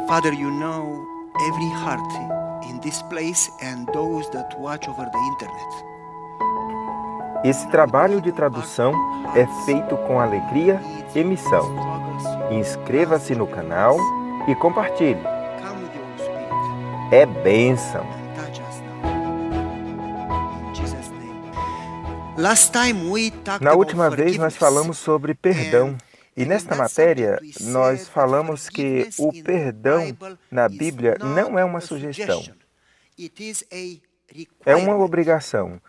Father, you know every heart in this place and those that watch over the internet. Esse trabalho de tradução é feito com alegria e missão. Inscreva-se no canal e compartilhe. Come with your Holy Spirit É bênção. and touch us now. In Jesus' name. Last time we talked Na about última vez nós forgiveness. falamos sobre perdão. E nesta matéria nós falamos que Forgiveness o in perdão Bible na is Bíblia não é not uma a sugestão, suggestion. It is a é uma requirement. obrigação.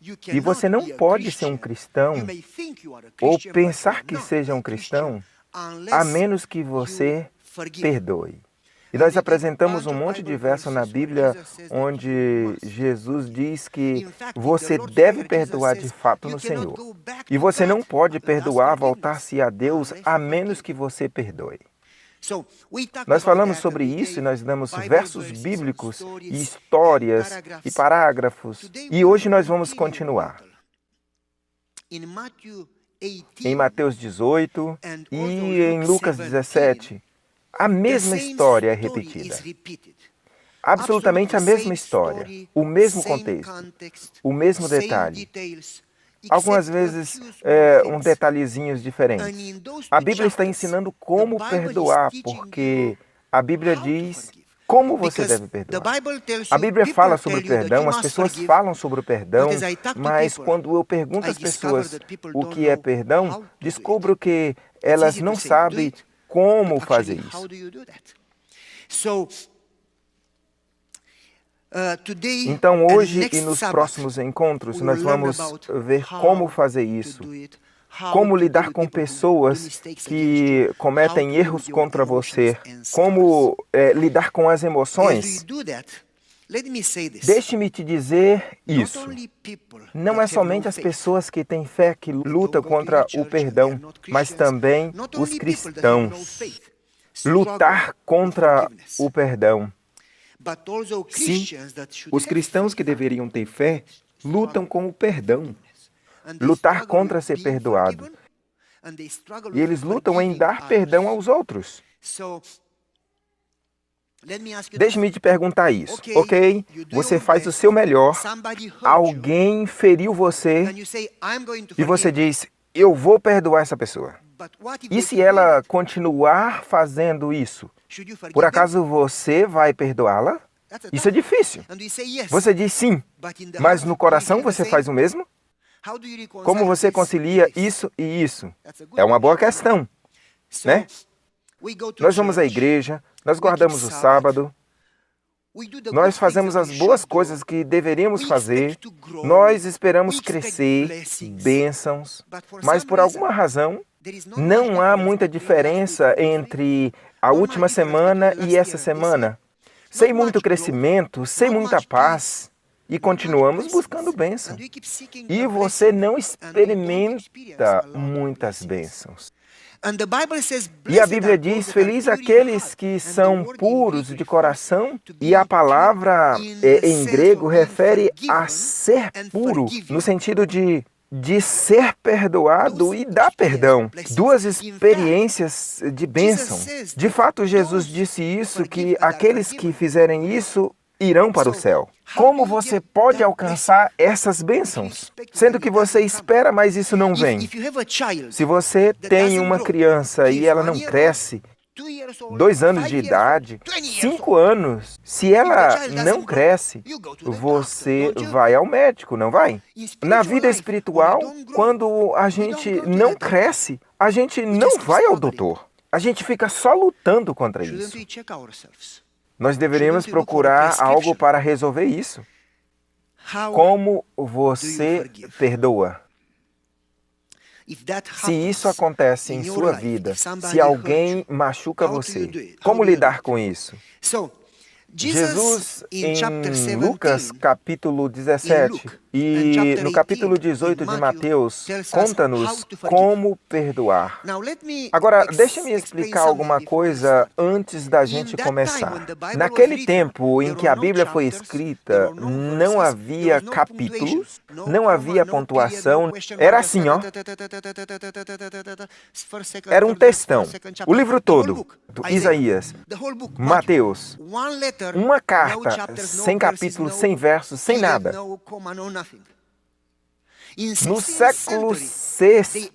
You E você cannot não be a pode ser um Christian. You cristão may think you are a ou Christian, but you pensar are que not seja a um cristão, unless a menos que you você forgive. perdoe. E And nós we gave apresentamos a um bunch monte of de Bible versos na verses where Bíblia Jesus says that onde you must Jesus forgive. diz que In fact, in você the Lord's deve Prayer, perdoar Jesus de says, fato you no cannot Senhor. go back E to você não God pode and ask perdoar, forgiveness voltar-se a Deus, unless a you menos forgive. que você perdoe. So, we talked Nós about falamos that. sobre We isso e gave nós damos Bible versos verses and bíblicos stories e and histórias e paragraphs. parágrafos. Today E we hoje will nós vamos continue a continuar little. In Matthew em 18 Mateus 18 and e also em Luke Lucas 17. A the mesma same história é story repetida. is repeated. Absolutamente a mesma história, o mesmo same contexto, context, o mesmo same detalhe. details, Algumas except a vezes few small um things. detalhezinhos And diferentes. in those A two Bíblia está chapters, ensinando the como Bible is perdoar, teaching porque you a Bíblia how to diz forgive. como você Because deve the perdoar. Bible tells A you, Bíblia people fala tell sobre you that you perdão, as must pessoas forgive, falam sobre o perdão, but as I talk to mas people, quando eu pergunto I às discover pessoas that people o don't que é know perdão, how to do descubro it. que It's elas easy to não say, do sabem it, como but fazer actually, how isso. do you do that? So, today Então and hoje next e nos Sabbath, próximos encontros we nós will learn vamos about ver como how fazer to isso. do it, how Como to deal lidar with com people who do pessoas mistakes against que you, how cometem to deal with erros your contra emotions você. and scars. Como lidar com as As we emoções. do that, let me say this. Deixe-me te dizer Not isso. only people Não that é have somente no as faith, pessoas que têm fé que don't lutam go to contra any o church and they are perdão, not mas Christians, também not os only people that have no cristãos. faith Lutar struggle with contra forgiveness, o perdão. but also Sim, Christians that should os have cristãos que faith deveriam ter fé lutam com o perdão. and they Lutar struggle contra with ser being perdoado. forgiven and they struggle E with eles lutam em forgiving dar perdão others. aos outros. So, let me ask you this. Deixe-me te perguntar isso, Okay, ok? you do Você your faz o best, seu melhor, somebody hurt you, alguém feriu você then you say, I'm going to e você forgive, diz, eu vou perdoar essa pessoa. but what if E they se keep doing ela it? continuar fazendo isso, Should you forgive por them? acaso você vai perdoá-la? That's a Isso é tough. difícil. And we say yes, Você diz sim, but in the mas heart, no do you coração feel the você same? faz o mesmo? How do you reconcile Como você this concilia with this? isso e isso? That's a good É uma boa question. questão, So, né? we go to Nós vamos à church, igreja, nós we keep guardamos o Sabbath, sábado, we do the good nós things fazemos that as we boas should coisas do, que deveríamos we fazer, expect to grow, nós we esperamos expect crescer, blessings, bênçãos, but for mas some por alguma reason, razão there is not much não há difference muita between last week diferença and this week, entre a not última much difference semana between e last essa year and this semana. year, Sem not muito much growth, crescimento, sem not muita much paz, peace, e not much continuamos blessings, buscando and bênção. we keep seeking E a você blessing, não and we don't experience experimenta a lot of muitas blessings. bênçãos. And the Bible says, E a blessed Bíblia are those diz, that are feliz pure in aqueles heart. que And the são word in puros Greek de refers coração, to e a being palavra pure in the em sense grego of being refere a forgiven ser and puro, forgiving. no sentido de ser perdoado Those e dar experience perdão. blessings. Duas In fact, experiências de bênção. Jesus says De that fato, Jesus those disse who isso, forgive que and are aqueles que forgiven fizerem will go isso irão para o So, céu. how Como do you você get pode that alcançar essas if you bênçãos? expect it Sendo and que it você doesn't come? espera, mas isso não vem. If you have a child Se você that tem doesn't uma grow, criança he e is ela 1 não year old, cresce, 2 years old, 2 anos 5 de years old, idade, 20 years 5 old. anos, se If the ela child não doesn't grow, cresce, you go to the doctor, você don't you? vai ao médico, não vai? In Na spiritual vida life, when we espiritual, don't grow, quando a we don't gente go to não the doctor. cresce, a gente We não just keep vai ao struggling. doutor. A gente fica só lutando contra Shouldn't isso. we check ourselves? Nós deveríamos Shouldn't we look for a procurar algo prescription? para resolver isso. How Como do you você forgive? perdoa? If that Se isso happens acontece in em your sua life, vida, if somebody se hurt alguém you, machuca how do you você, do it? How como do you do lidar it? com isso? So, Jesus, em Lucas capítulo 17 e no capítulo 18 de Mateus, conta-nos como perdoar. Agora, deixe-me explicar alguma coisa antes da gente começar. Naquele tempo em que a Bíblia foi escrita, não havia capítulos, não havia pontuação, era assim, ó. Era um textão. O livro todo, do Isaías, Mateus, uma carta, sem capítulos, sem versos, sem nada. No século VI,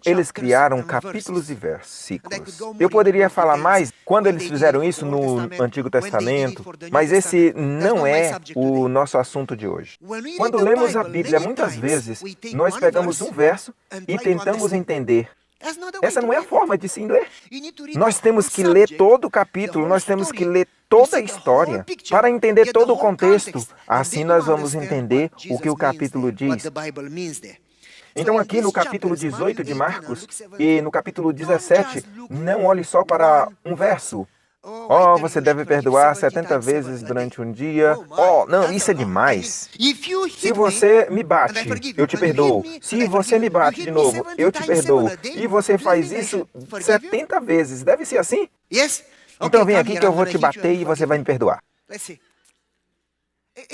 eles criaram capítulos e versículos. Eu poderia falar mais quando eles fizeram isso no Antigo Testamento, mas esse não é o nosso assunto de hoje. Quando lemos a Bíblia, muitas vezes, nós pegamos um verso e tentamos entender. Essa não é a forma de se ler. Nós temos que ler todo o capítulo, nós temos que ler toda a história para entender todo o contexto. Assim nós vamos entender o que o capítulo diz. Então aqui no capítulo 18 de Marcos e no capítulo 17, não olhe só para um verso. Oh, você deve perdoar 70 vezes durante um dia. Oh, não, isso é demais. Se você me bate, eu te perdoo. Se você me bate de novo, eu te perdoo. E você faz isso 70 vezes. Deve ser assim? Então vem aqui que eu vou te bater e você vai me perdoar.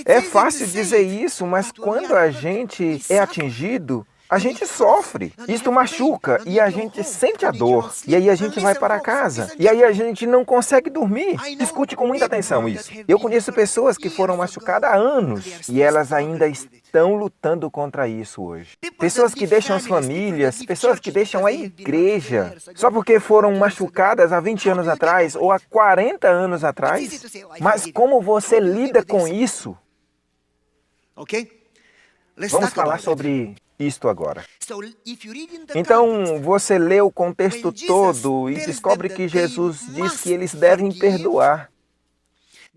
É fácil dizer isso, mas quando a gente é atingido, a gente sofre, isto machuca e a gente sente a dor. E aí a gente vai para casa. E aí a gente não consegue dormir. Escute com muita atenção isso. Eu conheço pessoas que foram machucadas há anos e elas ainda estão lutando contra isso hoje. Pessoas que deixam as famílias, pessoas que deixam a igreja só porque foram machucadas há 20 anos atrás ou há 40 anos atrás. Mas como você lida com isso? Vamos falar sobre isto agora. Então, você lê o contexto todo e descobre que Jesus diz que eles devem perdoar.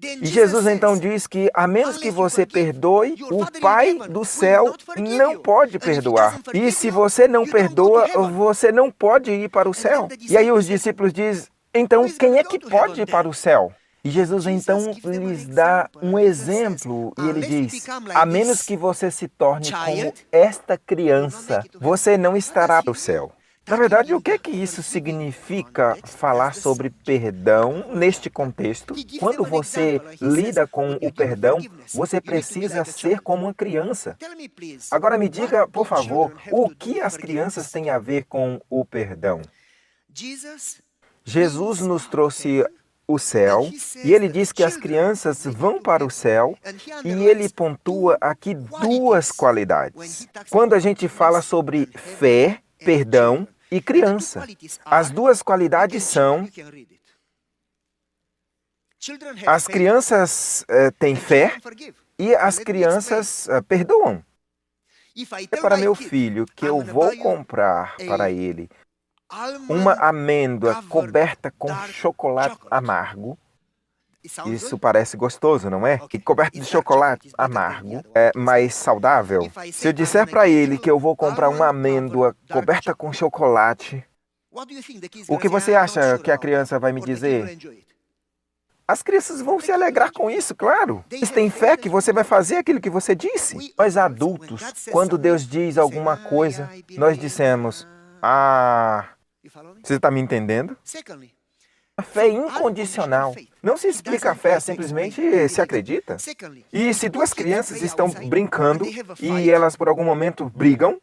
E Jesus então diz que, a menos que você perdoe, o Pai do céu não pode perdoar. E se você não perdoa, você não pode ir para o céu. E aí os discípulos dizem, então quem é que pode ir para o céu? E Jesus então lhes dá um exemplo e ele diz, a menos que você se torne como esta criança, você não estará no céu. Na verdade, o que é que isso significa falar sobre perdão neste contexto? Quando você lida com o perdão, você precisa ser como uma criança. Agora me diga, por favor, o que as crianças têm a ver com o perdão? Jesus nos trouxe o céu, e ele diz que as crianças vão para o céu, e ele pontua aqui duas qualidades. Quando a gente fala sobre fé, perdão e criança, as duas qualidades são: as crianças têm fé e as crianças perdoam. É para meu filho que eu vou comprar para ele uma amêndoa coberta com chocolate amargo. Isso parece gostoso, não é? E coberto de chocolate amargo é mais saudável. Se eu disser para ele que eu vou comprar uma amêndoa coberta com chocolate, o que você acha que a criança vai me dizer? As crianças vão se alegrar com isso, claro. Eles têm fé que você vai fazer aquilo que você disse. Nós adultos, quando Deus diz alguma coisa, nós dissemos, você está me entendendo? A fé incondicional. Não se explica a fé, simplesmente se acredita. E se duas crianças estão brincando e elas por algum momento brigam,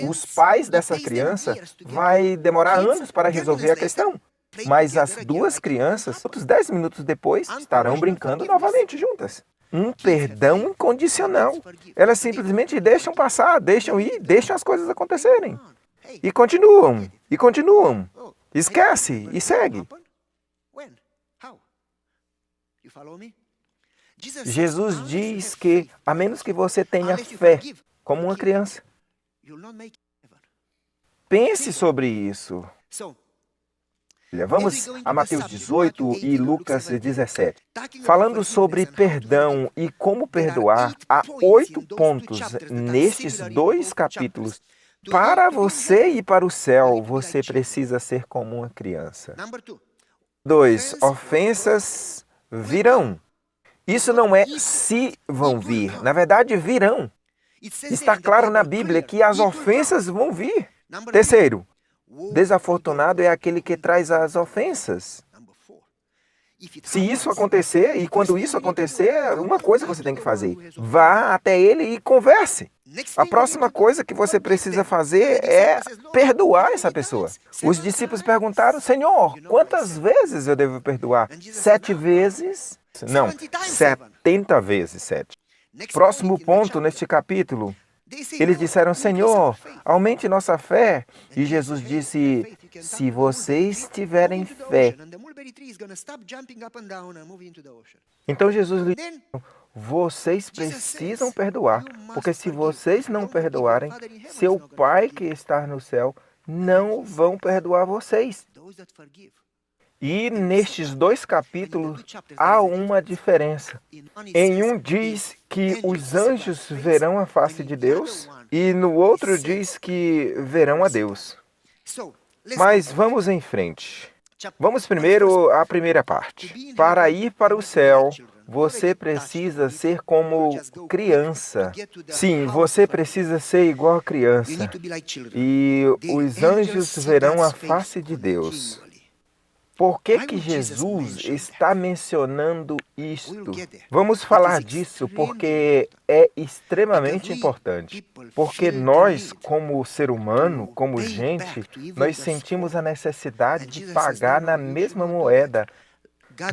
os pais dessa criança vai demorar anos para resolver a questão. Mas as duas crianças, outros 10 minutos depois, estarão brincando novamente juntas. Um perdão incondicional. Elas simplesmente deixam passar, deixam ir, deixam as coisas acontecerem. E continuam, e continuam. Esquece e segue. Jesus diz que, a menos que você tenha fé, como uma criança. Pense sobre isso. Vamos a Mateus 18 e Lucas 17. Falando sobre perdão e como perdoar, há 8 pontos nestes 2 capítulos. Para você ir para o céu, você precisa ser como uma criança. 2. Ofensas virão. Isso não é se vão vir. Na verdade, virão. Está claro na Bíblia que as ofensas vão vir. Terceiro, desafortunado é aquele que traz as ofensas. Se isso acontecer, e quando isso acontecer, uma coisa você tem que fazer. Vá até ele e converse. A próxima coisa que você precisa fazer é perdoar essa pessoa. Os discípulos perguntaram, Senhor, quantas vezes eu devo perdoar? 7 vezes? Não, 70 vezes 7. Próximo ponto neste capítulo. Eles disseram, Senhor, aumente nossa fé. E Jesus disse, se vocês tiverem fé. Então Jesus lhe disse, vocês precisam perdoar, porque se vocês não perdoarem, seu Pai que está no céu não vão perdoar vocês. E nestes 2 capítulos há uma diferença. Em um diz que os anjos verão a face de Deus e no outro diz que verão a Deus. Mas vamos em frente. Vamos primeiro à primeira parte. Para ir para o céu, você precisa ser como criança. Sim, você precisa ser igual a criança. E os anjos verão a face de Deus. Por que Jesus está mencionando isto? Vamos falar disso porque é extremamente importante. Porque nós, como ser humano, como gente, nós sentimos a necessidade de pagar na mesma moeda.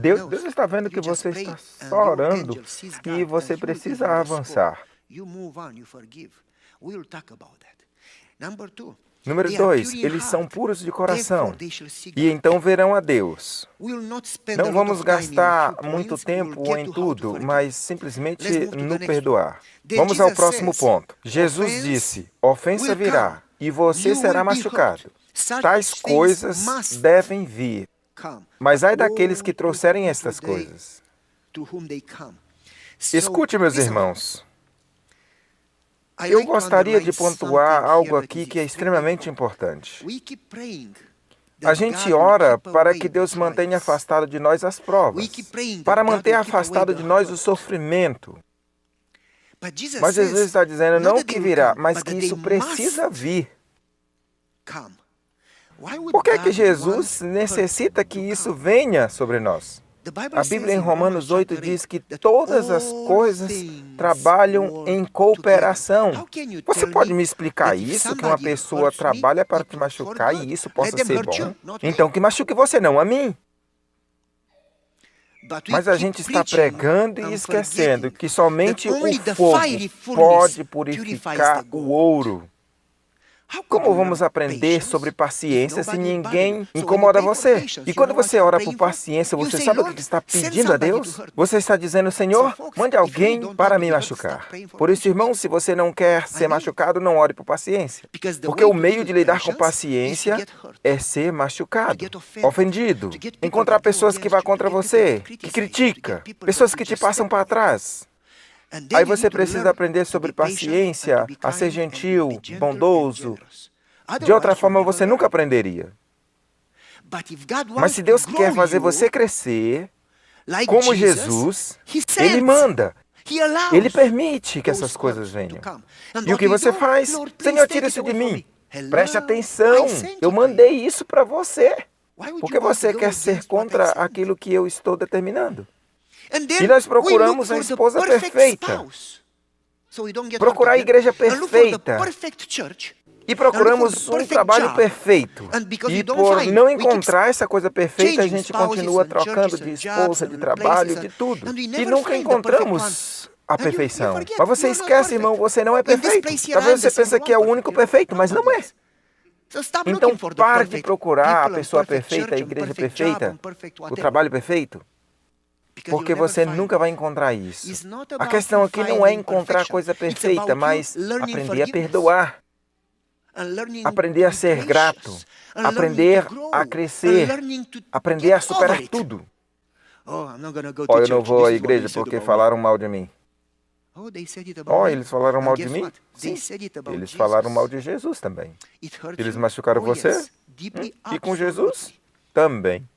Deus está vendo que você está só orando e você precisa avançar. Número 2, eles são puros de coração e então verão a Deus. Não vamos gastar muito tempo em tudo, mas simplesmente no perdoar. Vamos ao próximo ponto. Jesus disse, ofensa virá e você será machucado. Tais coisas devem vir, mas ai daqueles que trouxerem estas coisas. Escute, meus irmãos. Eu gostaria de pontuar algo aqui que é extremamente importante. A gente ora para que Deus mantenha afastado de nós as provas, para manter afastado de nós o sofrimento. Mas Jesus está dizendo não que virá, mas que isso precisa vir. Por que Jesus necessita que isso venha sobre nós? A Bíblia em Romanos 8 diz que todas as coisas trabalham em cooperação. Você pode me explicar isso, que uma pessoa trabalha para te machucar e isso possa ser bom? Então que machuque você, não a mim. Mas a gente está pregando e esquecendo que somente o fogo pode purificar o ouro. Como vamos aprender sobre paciência se ninguém incomoda você? E quando você ora por paciência, você sabe o que está pedindo a Deus? Você está dizendo, Senhor, mande alguém para me machucar. Por isso, irmão, se você não quer ser machucado, não ore por paciência. Porque o meio de lidar com paciência é ser machucado, ofendido, encontrar pessoas que vão contra você, que criticam, pessoas que te passam para trás. Aí você precisa aprender sobre paciência, a ser gentil, bondoso. De outra forma, você nunca aprenderia. Mas se Deus quer fazer você crescer, como Jesus, Ele manda. Ele permite que essas coisas venham. E o que você faz? Senhor, tira isso de mim. Preste atenção, eu mandei isso para você. Porque você quer ser contra aquilo que eu estou determinando. E nós procuramos a esposa perfeita. Procurar a igreja perfeita. E procuramos um trabalho perfeito. E por não encontrar essa coisa perfeita, a gente continua trocando de esposa, de trabalho, de tudo. E nunca encontramos a perfeição. Mas você esquece, irmão, você não é perfeito. Talvez você pense que é o único perfeito, mas não é. Então pare de procurar a pessoa perfeita, a igreja perfeita, o trabalho perfeito. Porque você nunca vai encontrar isso. A questão aqui não é encontrar a coisa perfeita, mas aprender a perdoar, aprender a ser grato, aprender a crescer, aprender a superar tudo. Oh, eu não vou à igreja porque falaram mal de mim. Oh, eles falaram mal de mim? Sim, eles falaram mal de Jesus também. Eles machucaram você? E com Jesus? Também.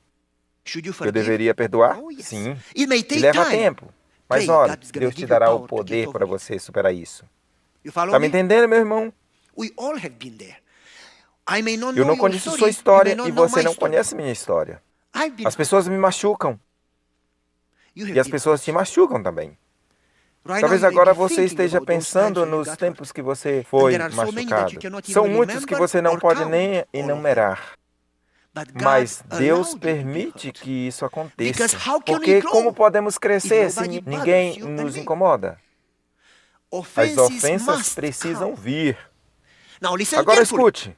Eu deveria perdoar? Sim. E leva tempo. Mas ora, Deus te dará o poder para você superar isso. Está me entendendo, meu irmão? Eu não conheço sua história e você não conhece minha história. As pessoas me machucam e as pessoas te machucam também. Talvez agora você esteja pensando nos tempos que você foi machucado. São muitos que você não pode nem enumerar. Mas Deus permite que isso aconteça. Porque como podemos crescer se ninguém nos incomoda? As ofensas precisam vir. Agora escute.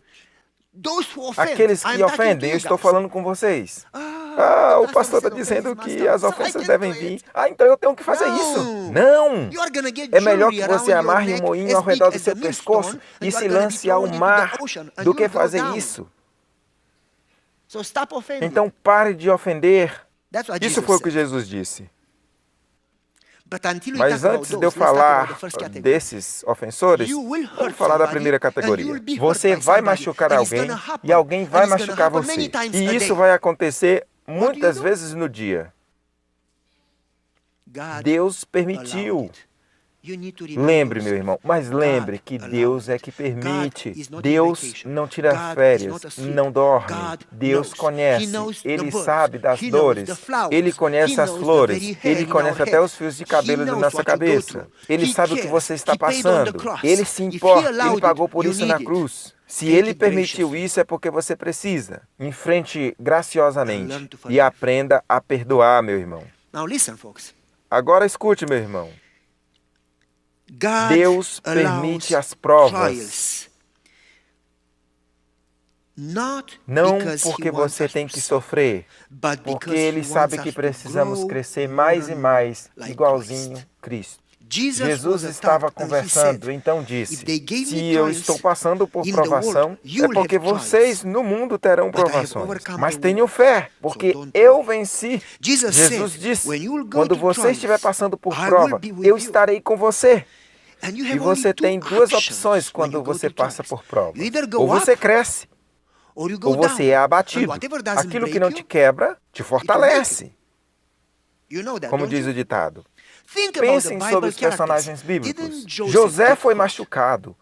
Aqueles que ofendem, eu estou falando com vocês. O pastor está dizendo que as ofensas devem vir. Então eu tenho que fazer isso. Não! É melhor que você amarre um moinho ao redor do seu pescoço e se lance ao mar do que fazer isso. Então pare de ofender. Isso foi o que Jesus disse. Mas antes de eu falar desses ofensores, vamos falar da primeira categoria. Você vai machucar alguém e alguém vai machucar você. E isso vai acontecer muitas vezes no dia. Deus permitiu. Lembre, meu irmão, mas lembre que Deus é que permite. Deus não tira férias, não dorme. Deus conhece, Ele sabe das dores, Ele conhece as flores, Ele conhece até os fios de cabelo da nossa cabeça. Ele sabe o que você está passando, Ele se importa, Ele pagou por isso na cruz. Se Ele permitiu isso é porque você precisa. Enfrente graciosamente e aprenda a perdoar, meu irmão. Agora escute, meu irmão. Deus permite as provas, não porque você tem que sofrer, porque Ele sabe que precisamos crescer mais e mais, igualzinho Cristo. Jesus estava conversando, então disse, se eu estou passando por provação, é porque vocês no mundo terão provações, mas tenham fé, porque eu venci. Jesus disse, quando você estiver passando por prova, eu estarei com você. E você tem duas opções quando você passa por prova. Ou você cresce, ou você é abatido. Aquilo que não te quebra, te fortalece. Como diz o ditado. Pensem sobre os personagens bíblicos. José foi machucado.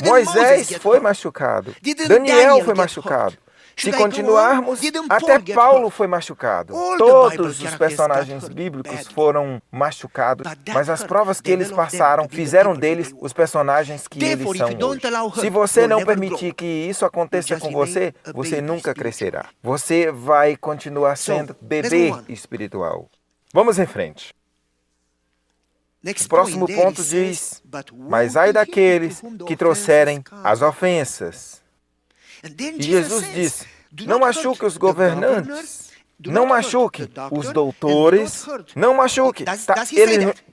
Moisés foi machucado. Daniel foi machucado. Se continuarmos, até Paulo foi machucado. Todos os personagens bíblicos foram machucados, mas as provas que eles passaram fizeram deles os personagens que eles são hoje. Se você não permitir que isso aconteça com você, você nunca crescerá. Você vai continuar sendo bebê espiritual. Vamos em frente. O próximo ponto diz, mas ai daqueles que trouxerem as ofensas. E Jesus disse, não machuque os governantes, não machuque os doutores, não machuque.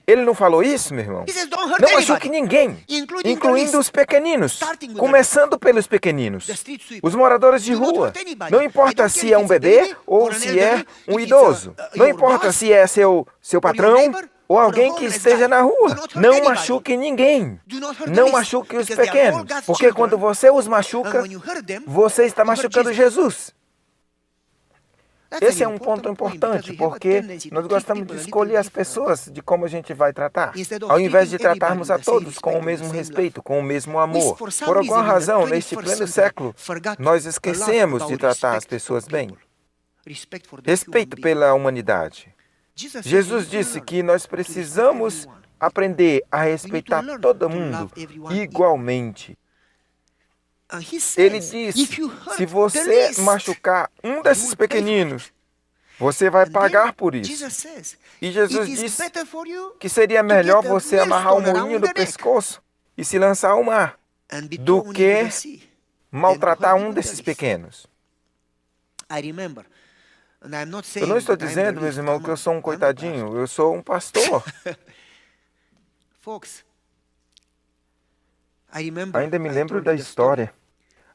Ele não falou isso, meu irmão? Não machuque ninguém, incluindo os pequeninos, começando pelos pequeninos, os moradores de rua. Não importa se é um bebê ou se é um idoso. Não importa se é seu patrão ou alguém que esteja na rua. Não machuque ninguém. Não machuque os pequenos. Porque quando você os machuca, você está machucando Jesus. Esse é um ponto importante, porque nós gostamos de escolher as pessoas de como a gente vai tratar. Ao invés de tratarmos a todos com o mesmo respeito, com o mesmo amor. Por alguma razão, neste pleno século, nós esquecemos de tratar as pessoas bem. Respeito pela humanidade. Jesus disse que nós precisamos aprender a respeitar todo mundo igualmente. Ele disse, se você machucar um desses pequeninos, você vai pagar por isso. E Jesus disse que seria melhor você amarrar o moinho do pescoço e se lançar ao mar, do que maltratar um desses pequenos. Eu não estou dizendo, meus irmãos, que eu sou um coitadinho. Eu sou um pastor. Ainda me lembro da história.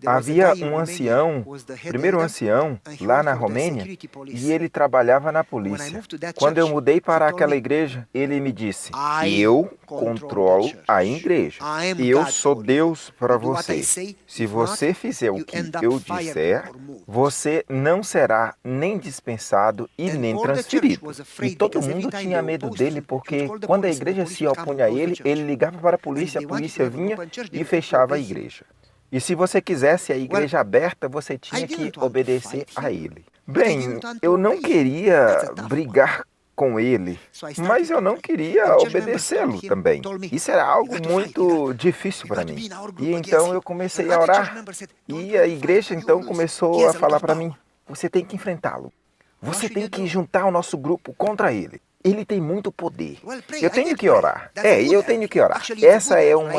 Havia um ancião, primeiro ancião, lá na Romênia, e ele trabalhava na polícia. Quando eu mudei para aquela igreja, ele me disse: eu controlo a igreja. Eu sou Deus para você. Se você fizer o que eu disser, você não será nem dispensado e nem transferido. E todo mundo tinha medo dele, porque quando a igreja se opunha a ele, ele ligava para a polícia vinha e fechava a igreja. E se você quisesse a igreja aberta, você tinha que obedecer a ele. Bem, eu não queria brigar com ele, mas eu não queria obedecê-lo também. Isso era algo muito difícil para mim. E então eu comecei a orar. E a igreja então começou a falar para mim: você tem que enfrentá-lo. Você tem que juntar o nosso grupo contra ele. Ele tem muito poder. Eu tenho que orar. Eu tenho que orar. Essa é uma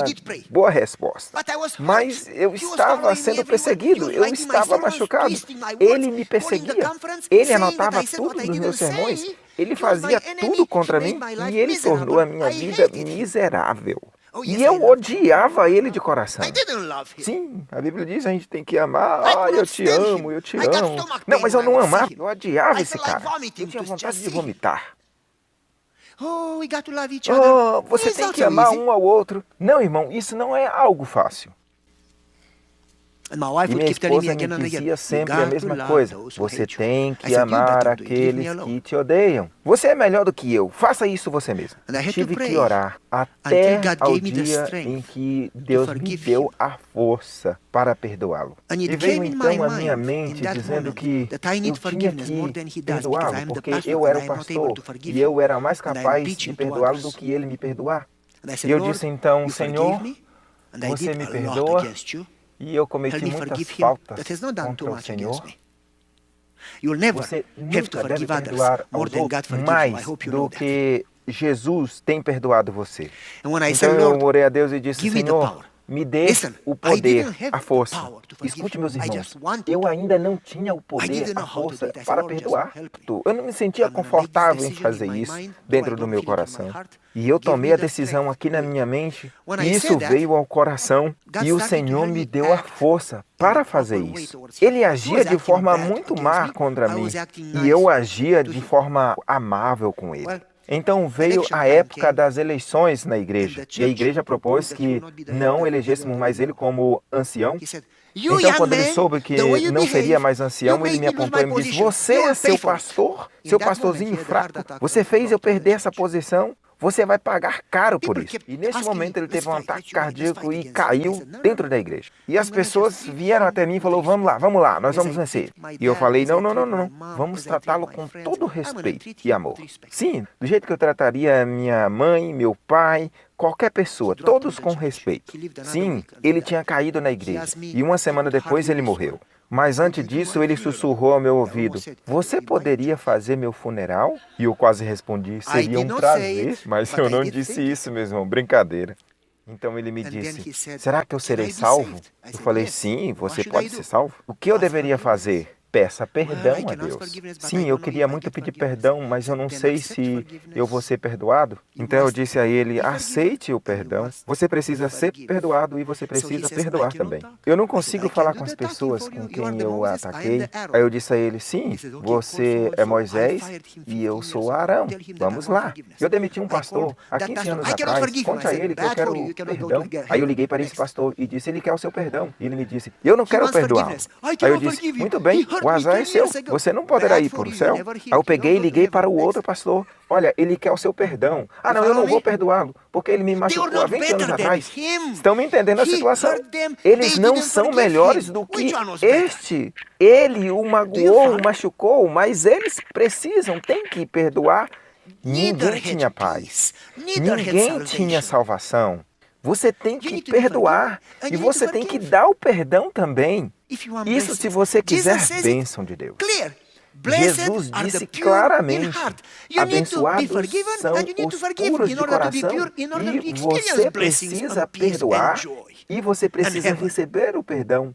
boa resposta. Mas eu estava sendo perseguido, eu estava machucado. Ele me perseguia. Ele anotava tudo nos meus sermões. Ele fazia tudo contra mim e ele tornou a minha vida miserável. E eu odiava ele de coração. Sim, a Bíblia diz: a gente tem que amar. Eu te amo, eu te amo. Não, mas eu não amava, eu odiava esse cara. Eu tinha vontade de vomitar. Você tem que amar um ao outro. Não, irmão, isso não é algo fácil. E minha esposa me dizia sempre a mesma coisa: você tem que amar aqueles que te odeiam. Você é melhor do que eu, faça isso você mesmo. Tive que orar até ao dia em que Deus me deu a força para perdoá-lo. E veio então à minha mente dizendo que eu tinha que perdoá-lo, porque eu era o pastor e eu era mais capaz de perdoá-lo do que ele me perdoar. E eu disse então: Senhor, você me perdoa? E eu cometi muitas faltas contra o Senhor. Você nunca deve perdoar aos outros mais do que Jesus tem perdoado você. Então eu orei a Deus e disse: Senhor, me dê o poder, a força. Escute, meus irmãos, eu ainda não tinha o poder, a força para perdoar. Eu não me sentia confortável em fazer isso dentro do meu coração. E eu tomei a decisão aqui na minha mente, e isso veio ao coração, e o Senhor me deu a força para fazer isso. Ele agia de forma muito má contra mim, e eu agia de forma amável com ele. Então veio a época das eleições na igreja, e a igreja propôs que não elegêssemos mais ele como ancião. Então, quando ele soube que não seria mais ancião, ele me apontou e me disse: você é seu pastor, seu pastorzinho fraco, você fez eu perder essa posição. Você vai pagar caro por isso. E nesse momento ele teve um ataque cardíaco e caiu dentro da igreja. E as pessoas vieram até mim e falaram: vamos lá, nós vamos vencer. E eu falei: não, vamos tratá-lo com todo respeito e amor. Sim, do jeito que eu trataria minha mãe, meu pai, qualquer pessoa, todos com respeito. Sim, ele tinha caído na igreja e uma semana depois ele morreu. Mas antes disso, ele sussurrou ao meu ouvido: você poderia fazer meu funeral? E eu quase respondi: seria um prazer. Mas eu não disse isso, meu irmão, brincadeira. Então ele me disse: será que eu serei salvo? Eu falei: sim, você pode ser salvo. O que eu deveria fazer? Peça perdão a Deus. Sim, eu queria muito pedir perdão, mas eu não sei se eu vou ser perdoado. Então eu disse a ele: aceite o perdão. Você precisa ser perdoado e você precisa perdoar também. Eu não consigo falar com as pessoas com quem eu ataquei. Aí eu disse a ele: sim, você é Moisés e eu sou Arão. Vamos lá. Eu demiti um pastor há 15 anos atrás. Conte a ele que eu quero perdão. Aí eu liguei para esse pastor e disse: ele quer o seu perdão. E ele me disse: eu não quero perdoá-lo. Aí eu disse: muito bem, o azar é seu, você não poderá ir para o céu. Aí eu peguei e liguei para o outro pastor: olha, ele quer o seu perdão. Ah, não, eu não vou perdoá-lo, porque ele me machucou há 20 anos atrás. Estão me entendendo a situação? Eles não são melhores do que este. Ele o magoou, o machucou, mas eles precisam, têm que perdoar. Ninguém tinha paz. Ninguém tinha salvação. Você tem que perdoar e você tem que dar o perdão também. Isso se você quiser bênção de Deus. Jesus disse claramente: abençoados são os puros de coração, e você precisa perdoar e você precisa receber o perdão.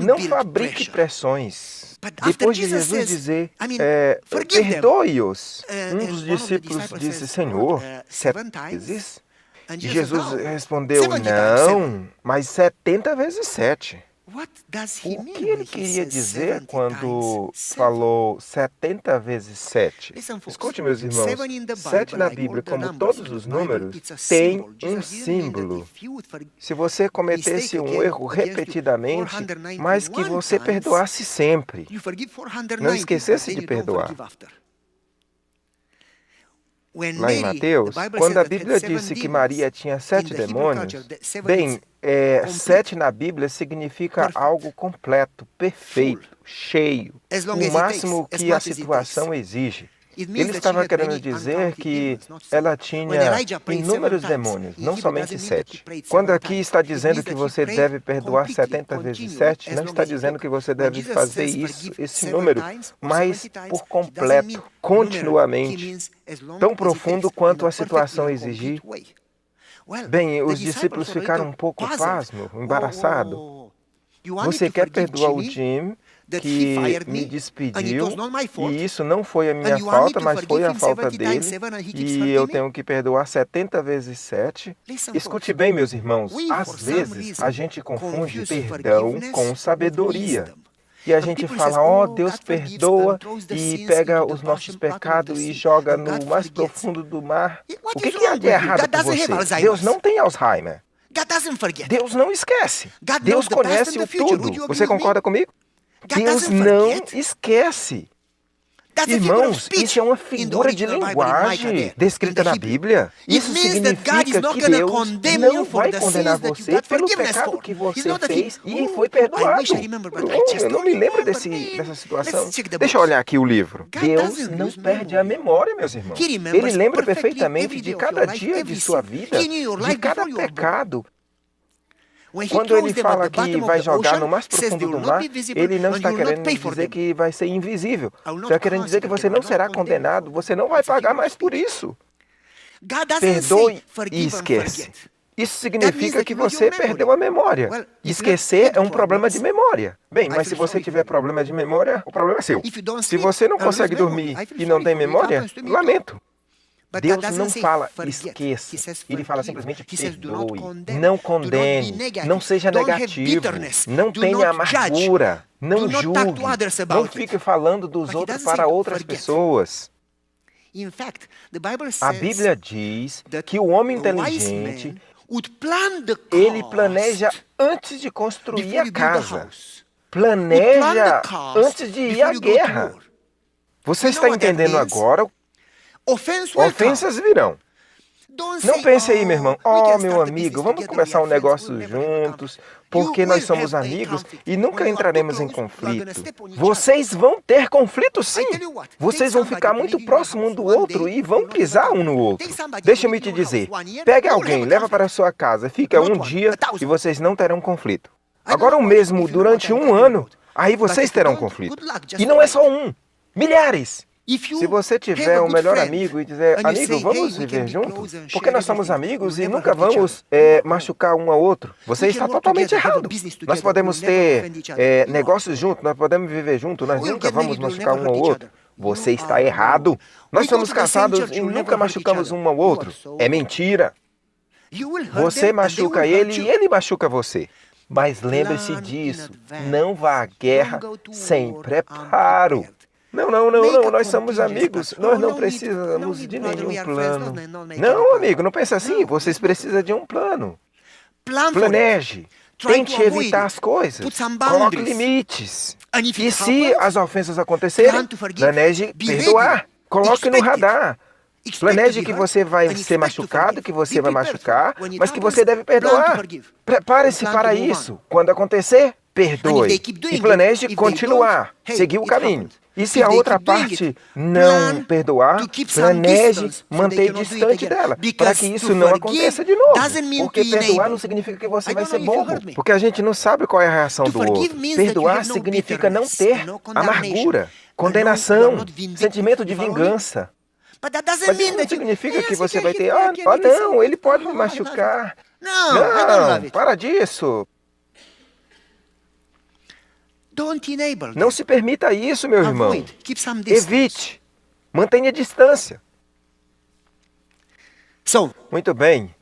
Não fabrique pressões. Depois de Jesus dizer, perdoe-os, um dos discípulos disse, Senhor, 7 vezes? E Jesus respondeu, não, mas 70 vezes 7. O que ele queria dizer quando falou 70 vezes 7? Escute, meus irmãos, 7 na Bíblia, como todos os números, tem um símbolo. Se você cometesse um erro repetidamente, mas que você perdoasse sempre, não esquecesse de perdoar. Lá em Mateus, quando a Bíblia disse que Maria tinha 7 demônios, bem, 7 na Bíblia significa algo completo, perfeito, cheio, o máximo que a situação exige. Ele estava querendo dizer que ela tinha inúmeros demônios, não somente 7. Quando aqui está dizendo que você deve perdoar 70 vezes 7, não está dizendo que você deve fazer isso, esse número, mas por completo, continuamente, tão profundo quanto a situação exigir. Bem, os discípulos ficaram um pouco pasmos, embaraçados. Você quer perdoar o Jim, que me despediu, e isso não foi a minha falta, mas foi a falta dele, e eu tenho que perdoar 70 vezes 7. Escute bem, meus irmãos, às vezes a gente confunde perdão com sabedoria. E a gente fala, ó, Deus perdoa e pega os nossos pecados e joga no mais profundo do mar. O que há de errado com você? Deus não tem Alzheimer. Deus não esquece. Deus conhece o tudo. Você concorda comigo? Deus não esquece. Irmãos, isso é uma figura de linguagem descrita na Bíblia. Isso significa que Deus não vai condenar você pelo pecado que você fez e foi perdoado. Eu não me lembro dessa situação. Deixa eu olhar aqui o livro. Deus não perde a memória, meus irmãos. Ele lembra perfeitamente de cada dia de sua vida, de cada pecado. Quando ele fala que vai jogar no mais profundo do mar, ele não está querendo dizer que vai ser invisível. Está querendo dizer que você não será condenado, você não vai pagar mais por isso. Perdoe e esquece. Isso significa que você perdeu a memória. Esquecer é um problema de memória. Bem, mas se você tiver problema de memória, o problema é seu. Se você não consegue dormir e não tem memória, lamento. Deus não fala esqueça, ele fala simplesmente perdoe, não condene, não seja negativo, não tenha amargura, não julgue, não fique falando dos outros para outras pessoas. A Bíblia diz que o homem inteligente, ele planeja antes de construir a casa, planeja antes de ir à guerra. Você está entendendo agora? Ofensas virão. Não pense aí, meu irmão, meu amigo, vamos começar um negócio juntos, porque nós somos amigos e nunca entraremos em conflito. Vocês vão ter conflito sim. Vocês vão ficar muito próximos um do outro e vão pisar um no outro. Deixa-me te dizer, pegue alguém, leva para a sua casa, fica um dia e vocês não terão conflito. Agora o mesmo durante um ano, aí vocês terão conflito. E não é só um, milhares. Se você tiver um melhor amigo e dizer, amigo, vamos viver juntos, porque nós somos amigos e nunca vamos machucar um ao outro, você está totalmente errado. Nós podemos ter negócios juntos, nós podemos viver juntos, nós nunca vamos machucar um ao outro. Você está errado. Nós somos casados e nunca machucamos um ao outro. É mentira. Você machuca ele e ele machuca você. Mas lembre-se disso, não vá à guerra sem preparo. Não, nós somos amigos, nós não precisamos de nenhum plano. Não, amigo, não pense assim, vocês precisam de um plano. Planeje, tente evitar as coisas, coloque limites. E se as ofensas acontecerem, planeje perdoar, coloque no radar. Planeje que você vai ser machucado, que você vai machucar, mas que você deve perdoar. Prepare-se para isso. Quando acontecer, perdoe. E planeje continuar, seguir o caminho. E se a outra parte não perdoar, planeje manter distante dela, para que isso não aconteça de novo. Porque perdoar não significa que você vai ser bobo, porque a gente não sabe qual é a reação do outro. Perdoar significa não ter amargura, condenação, sentimento de vingança. Mas isso não significa que você vai ter, não, ele pode me machucar. Não, para disso. Não se permita isso, meu irmão. Evite. Mantenha distância. Muito bem.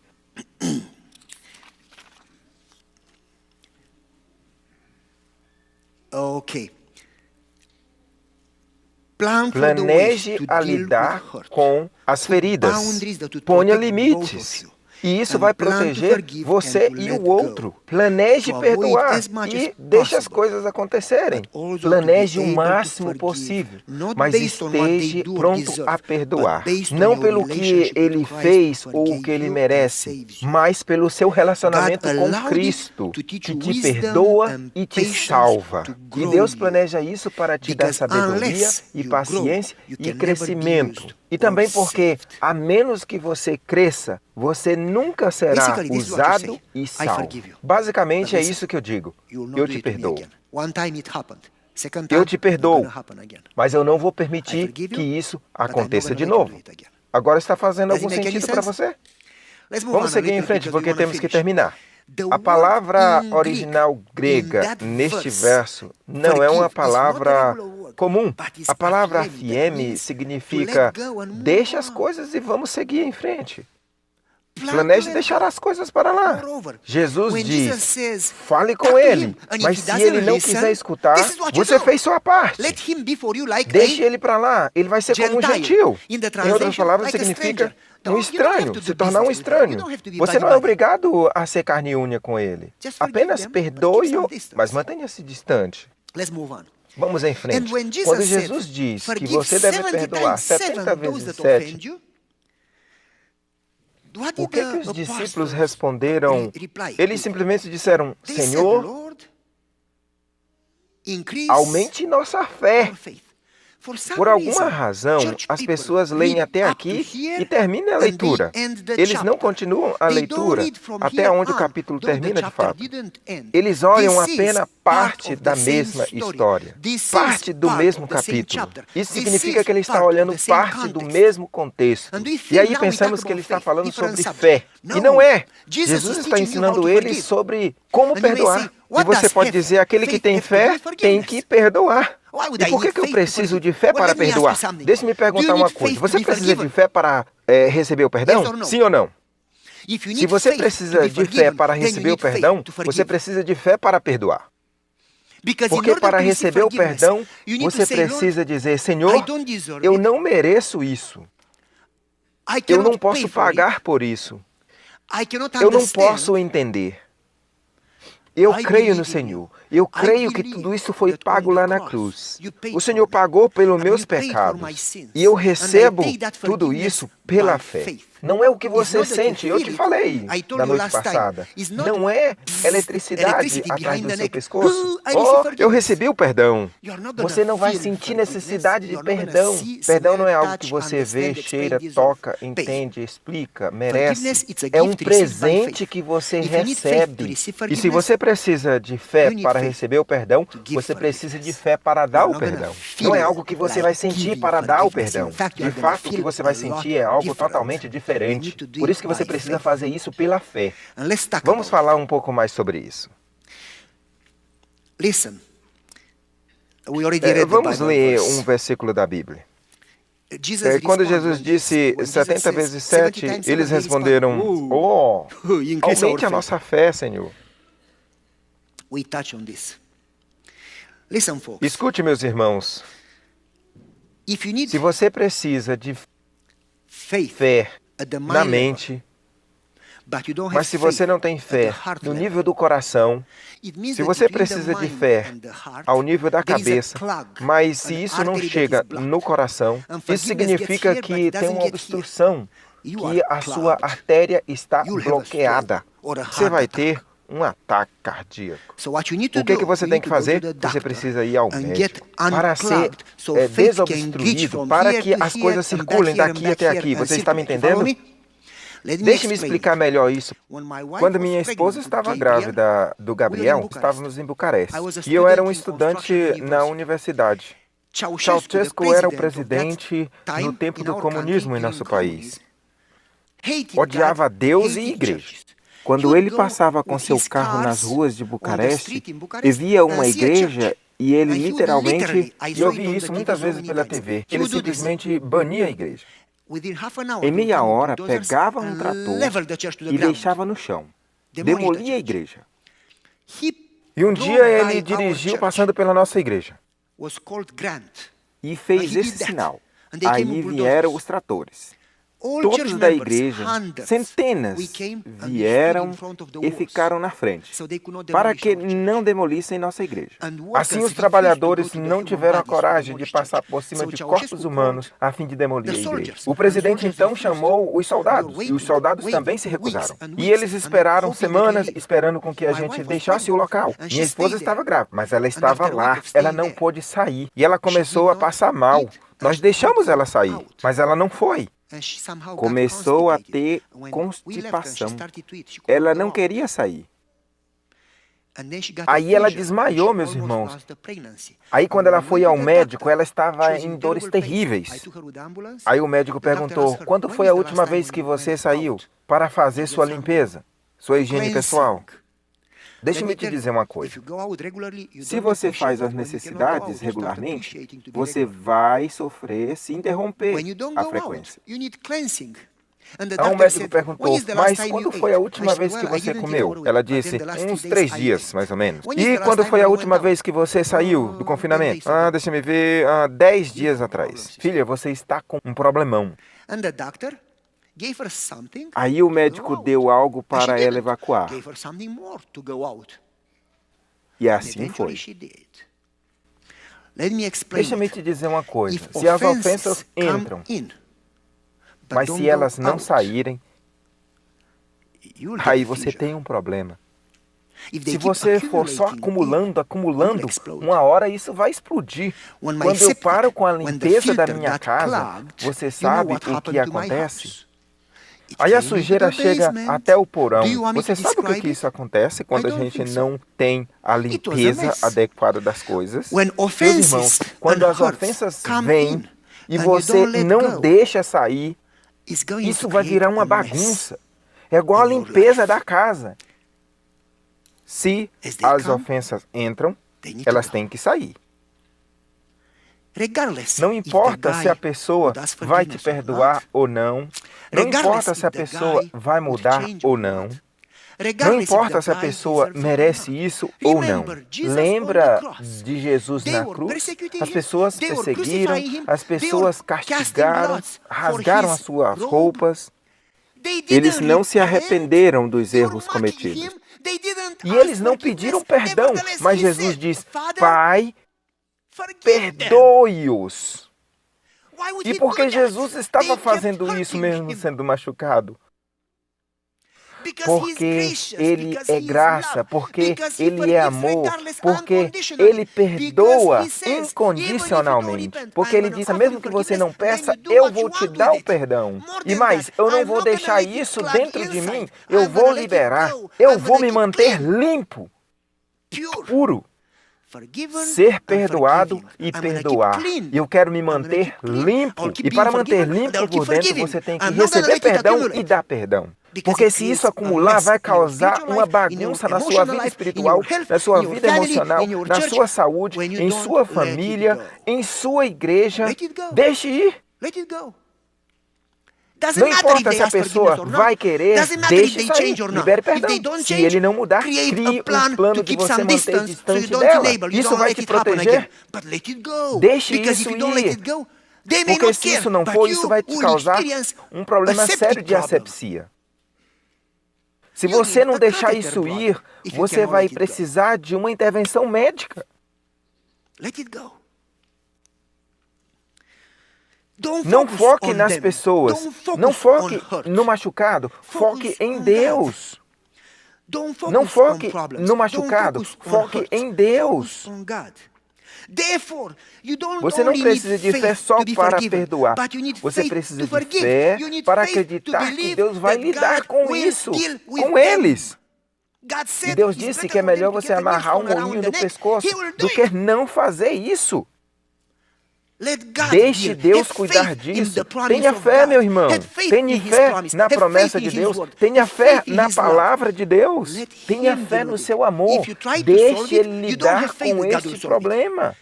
Planeje a lidar com as feridas. Ponha limites. E isso vai proteger você e o outro. Planeje perdoar e deixe as coisas acontecerem. Planeje o máximo possível, mas esteja pronto a perdoar. Não pelo que ele fez ou o que ele merece, mas pelo seu relacionamento com Cristo, que te perdoa e te salva. E Deus planeja isso para te dar sabedoria e paciência e crescimento. E também porque, a menos que você cresça, você nunca será usado e salvo. Basicamente é isso que eu digo. Eu te perdoo. Eu te perdoo, mas eu não vou permitir que isso aconteça de novo. Agora está fazendo algum sentido para você? Vamos seguir em frente porque temos que terminar. A palavra original grega neste verso não é uma palavra comum. A palavra afieme significa deixe as coisas e vamos seguir em frente. Planeje deixar as coisas para lá. Jesus diz, fale com ele, mas se ele não quiser escutar, você fez sua parte. Deixe ele para lá, ele vai ser como um gentil. Em outras palavras, significa um estranho, se tornar um estranho. Você não é obrigado a ser carne e unha com ele. Apenas perdoe-o, mas mantenha-se distante. Vamos em frente. Quando Jesus diz que você deve perdoar 70 vezes 7, o que os discípulos responderam? Eles simplesmente disseram, Senhor, aumente nossa fé. Por alguma razão, as pessoas leem até aqui e terminam a leitura. Eles não continuam a leitura até onde o capítulo termina de fato. Eles olham apenas parte da mesma história, parte do mesmo capítulo. Isso significa que ele está olhando parte do mesmo contexto. E aí pensamos que ele está falando sobre fé. E não é. Jesus está ensinando eles sobre como perdoar. E você pode dizer, aquele que tem fé tem que perdoar. E por que eu preciso de fé para perdoar? Deixe-me perguntar uma coisa. Você precisa de fé para receber o perdão? Sim ou não? Se você precisa de fé para receber o perdão, você precisa de fé para perdoar. Porque para receber o perdão, você precisa dizer, Senhor, eu não mereço isso. Eu não posso pagar por isso. Eu não posso entender. Eu creio no Senhor. Eu creio que tudo isso foi pago lá na cruz. O Senhor pagou pelos meus pecados. E eu recebo tudo isso pela fé. Não é o que você sente, eu te falei na noite passada. Não é eletricidade atrás do seu pescoço. Oh, eu recebi o perdão. Você não vai sentir necessidade de perdão. Perdão não é algo que você vê, cheira, toca, entende, explica, merece. É um presente que você recebe. E se você precisa de fé para receber o perdão, você precisa de fé para dar o perdão. Não é algo que você vai sentir para dar o perdão. De fato, o que você vai sentir é algo totalmente diferente. Por isso que você precisa fazer isso pela fé. Vamos falar um pouco mais sobre isso. Vamos ler um versículo da Bíblia. Quando Jesus disse 70 vezes 7, eles responderam, oh, aumente a nossa fé, Senhor. Escute, meus irmãos. Se você precisa de fé na mente, mas se você não tem fé no nível do coração, se você precisa de fé ao nível da cabeça, mas se isso não chega no coração, isso significa que tem uma obstrução, que a sua artéria está bloqueada. Você vai ter um ataque cardíaco. O que você tem que fazer? Você precisa ir ao médico para ser desobstruído, para que as coisas circulem daqui até aqui. Você está me entendendo? Deixe-me explicar melhor isso. Quando minha esposa estava grávida do Gabriel, estávamos em Bucareste. E eu era um estudante na universidade. Ceausescu era o presidente no tempo do comunismo em nosso país. Odiava Deus e igreja. Quando ele passava com seu carro nas ruas de Bucareste e via uma igreja, e ele literalmente, e eu vi isso muitas vezes pela TV, ele simplesmente bania a igreja. Em meia hora, pegava um trator e deixava no chão. Demolia a igreja. E um dia ele dirigiu passando pela nossa igreja. e fez esse sinal. Aí vieram os tratores. Todos da igreja, centenas, vieram e ficaram na frente, para que não demolissem nossa igreja. Assim, os trabalhadores não tiveram a coragem de passar por cima de corpos humanos a fim de demolir a igreja. O presidente então chamou os soldados, e os soldados também se recusaram. E eles esperaram semanas, esperando com que a gente deixasse o local. Minha esposa estava grávida, mas ela estava lá, ela não pôde sair, e ela começou a passar mal. Nós deixamos ela sair, mas ela não foi. Começou a ter constipação. Ela não queria sair. Aí ela desmaiou, meus irmãos. Aí quando ela foi ao médico, ela estava em dores terríveis. Aí o médico perguntou, quando foi a última vez que você saiu para fazer sua limpeza, sua higiene pessoal? Deixe-me te dizer uma coisa. Se você faz as necessidades regularmente, você vai sofrer se interromper a frequência. Aí o médico perguntou, mas quando foi a última vez que você comeu? Ela disse, uns 3 dias, mais ou menos. E quando foi a última vez que você saiu do confinamento? Deixa-me ver, 10 dias atrás. Filha, você está com um problemão. Aí o médico deu algo para ela evacuar. E assim foi. Deixa-me te dizer uma coisa. Se as ofensas entram, mas se elas não saírem, aí você tem um problema. Se você for só acumulando, uma hora isso vai explodir. Quando eu paro com a limpeza da minha casa, você sabe o que acontece? Aí a sujeira chega até o porão. Você sabe o que isso acontece quando a gente não tem a limpeza adequada das coisas? Meus irmãos, quando as ofensas vêm e você não deixa sair, isso vai virar uma bagunça. É igual a limpeza da casa. Se as ofensas entram, elas têm que sair. Não importa se a pessoa vai te perdoar ou não. Não importa se a pessoa vai mudar ou não. Não importa se a pessoa merece isso ou não. Lembra de Jesus na cruz? As pessoas perseguiram, as pessoas castigaram, rasgaram as suas roupas. Eles não se arrependeram dos erros cometidos. E eles não pediram perdão, mas Jesus diz, Pai, perdoe-os. E por que Jesus estava fazendo isso mesmo sendo machucado? Porque Ele é graça, porque Ele é amor, porque Ele perdoa incondicionalmente. Porque Ele disse, mesmo que você não peça, eu vou te dar o perdão. E mais, eu não vou deixar isso dentro de mim, eu vou liberar, eu vou me manter limpo, puro. Ser perdoado e perdoar. Eu quero me manter limpo. E para manter limpo por dentro, você tem que receber perdão e dar perdão. Porque se isso acumular, vai causar uma bagunça na sua vida espiritual, na sua vida emocional, na sua saúde, em sua família, em sua igreja. Deixe ir. Não importa se a pessoa vai querer, deixe sair, libere perdão. Se ele não mudar, crie um plano de você manter distante dela. Isso vai te proteger. Deixe isso ir. Porque se isso não for, isso vai te causar um problema sério de asepsia. Se você não deixar isso ir, você vai precisar de uma intervenção médica. Não foque nas pessoas, não foque no machucado, foque em Deus. Não foque no machucado, foque em Deus. Você não precisa de fé só para perdoar. Você precisa de fé para acreditar que Deus vai lidar com isso, com eles. E Deus disse que é melhor você amarrar um moinho no pescoço do que não fazer isso. Deixe Deus cuidar disso. Tenha fé, meu irmão. Tenha fé na promessa de Deus. Tenha fé na palavra de Deus. Tenha fé no seu amor. Deixe Ele lidar com este problema.